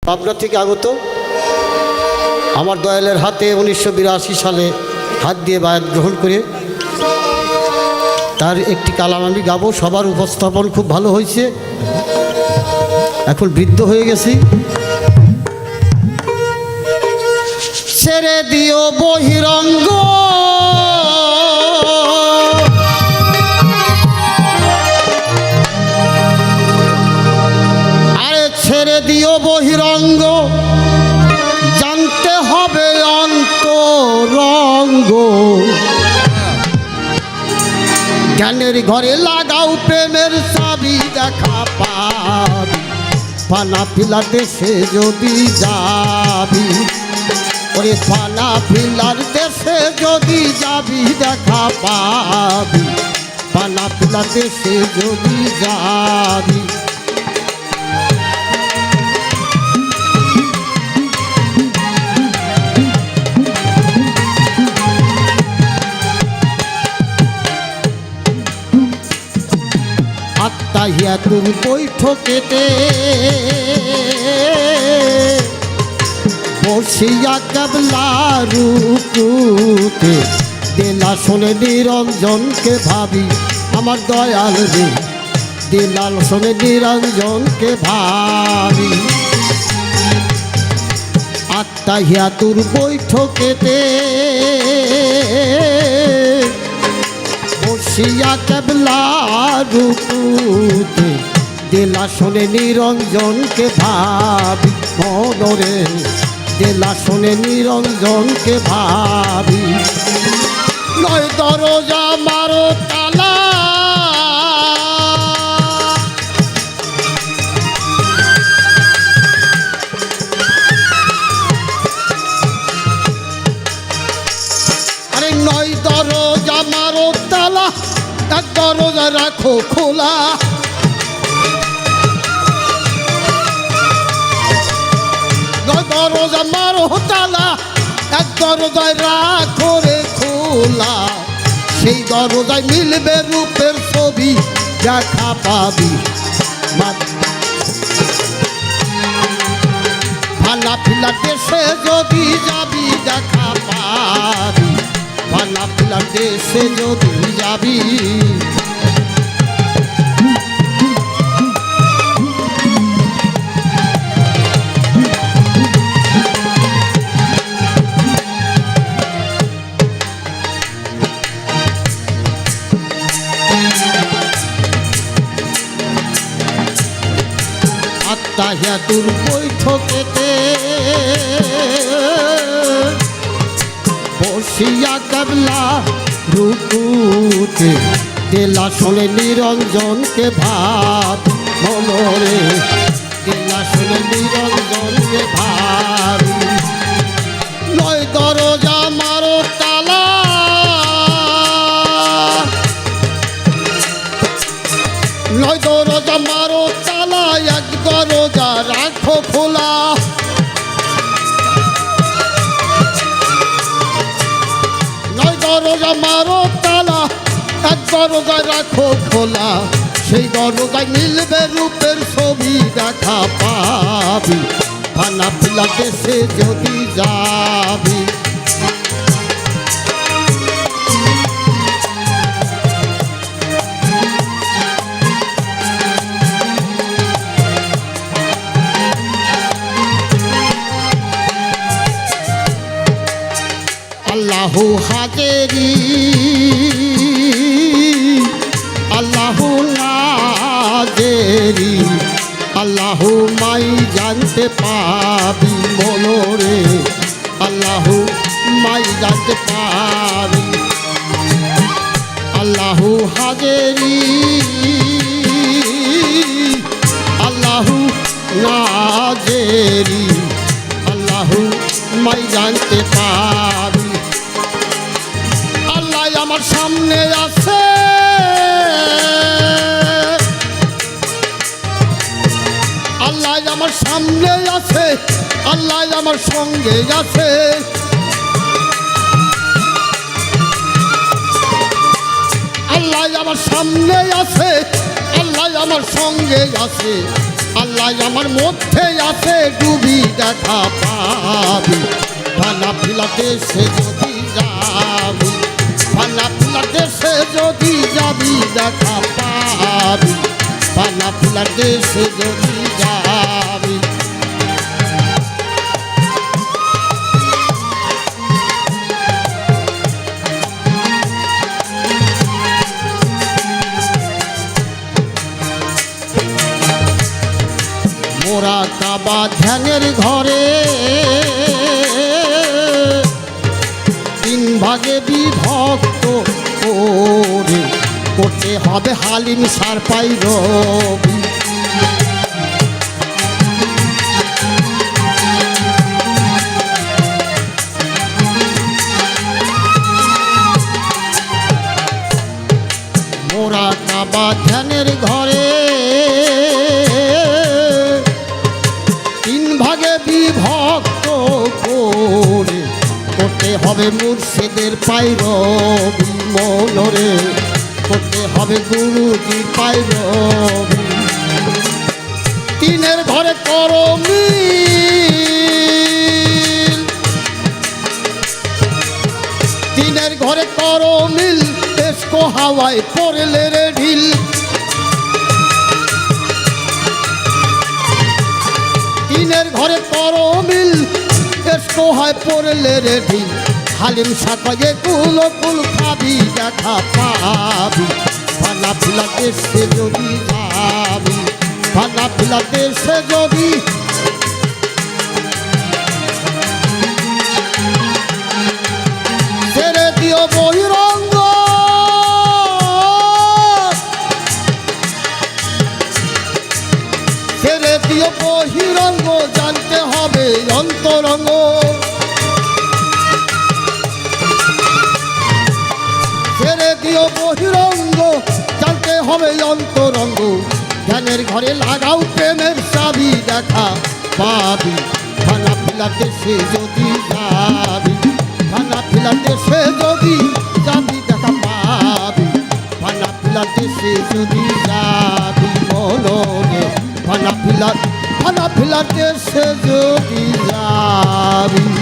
পাবনা থেকে আগত আমার দয়ালের হাতে 1982 সালে হাত দিয়ে বায়াত গ্রহণ করে তার একটি কালাম আমি গাবো। সবার উপস্থাপন খুব ভালো হয়েছে। এখন বৃদ্ধ হয়ে গেছি। ছেড়ে দিও বহিরঙ্গ, আরে ছেড়ে দিও বহিরঙ্গ, জানতে হবে অন্তরঙ্গ। জ্ঞানের ঘরে লাগাও প্রেমের চাবি, দেখা পাবি পানা পিলা দেশে যদি যাবি। ওরে পানা পিলার দেশে যদি যাবি, দেখা পাবি পানা পিলা দেশে যদি যাবি। আত্মাহিয়াতুর বৈঠকেতে বসিয়া কেবলা রূপুতে দিলা শোনে নিরঞ্জনকে ভাবি। আমার দয়াল রে দিলাল শোনে নিরঞ্জনকে ভাবি। আত্মাহিয়াতুর বৈঠকেতে বসিয়া কেবলা রূপুতে দিলা শোনে নিরঞ্জনকে ভাবি। মনরে দিলা শোনে নিরঞ্জনকে ভাবি। নয় দরজা মারো তালা, আরে নয় দরজা মারো তালা, এক দরজা রাখো খোলা। দরজা মারো তালা, এক দরজায় রাখো রে খোলা। সেই দরজায় মিলবে রূপের ছবি, দেখা পাবি ভালা পিলা দেশে যদি যাবি, দেখা পাবি ভালা পিলা দেশে যদি যাবি। আত্মাহিয়াতুর বৈঠকেতে বসিয়া কেবলা রূপুতে দিলা শোনে নিরঞ্জনকে ভাব। মনরে দিলা শোনে নিরঞ্জনকে ভাব। নয় দরজা মারো তালা, নয় দরজা মারো তালা, এক দরজা রাখো খোলা। নয় দরজা মারো তালা, এক দরজা রাখো খোলা। সেই দরজায় মিলবে রূপের ছবি, দেখা পাবি ভালা পিলা দেশে যদি যাবি। আল্লাহু হাজেরি, আল্লাহু নাজেরি, আল্লাহু মাই জানতে পাবি। মনরে আল্লাহু মাই জানতে পাবি। আল্লাহু হাজেরি, আল্লাহু নাজেরি, আল্লাহু মাই জানতে পাবি। আল্লাহ আমার সামনে আছে, আল্লাহ আমার সামনে আছে, আল্লাহ আমার সঙ্গে আছে। আল্লাহ আমার সামনে আছে, আল্লাহ আমার সঙ্গে আছে। আল্লাহ আমার মধ্যে আছে ডুবি দেখা পাবি ফানা ফিলা দেশে যদি যাবি ফানা ফিলা দেশে যদি যাবি দেখা পাবি ফানা ফিলা দেশে যদি যাবি মোরা কাবা ধ্যানের ঘরে তিন ভাগে বিভক্ত করে করতে হবে হালিম সার পাই রবি মোরা কাবা ধ্যানের ঘরে ভাগে বিভক্ত করে করতে হবে মুর্শিদের পাইরবি মনরে করতে হবে গুরুজির পাইরবি তিনের ঘরে করো মিল তিনের ঘরে করো মিল এসকো হাওয়ায় পড়লে রে ঢিল তিনের ঘরে করো মিল এসকো হয় পড়লে রে ঢিল হালিম সাকায়ে কুল কুল খাবি দেখা পাবি ফানা ফিলা দেশে যদি যাবি ফানা ফিলা দেশে যদি ছেড়ে দিও বহিরঙ্গ ছেড়ে দিও বহিরঙ্গ জানতে হবে অন্তরঙ্গ ছেড়ে দিও বহিরঙ্গ জানতে হবে অন্তরঙ্গ ধ্যানের ঘরে লাগাও প্রেমের চাবি দেখা পাবি ফানা ফিলা দেশে যদি যাবি ফানা ফিলা দেশে যদি যাবি দেখা পাবি ফানা ফিলা দেশে যদি যাবি মনরে ফানা ফিলা দেশে যদি যাবি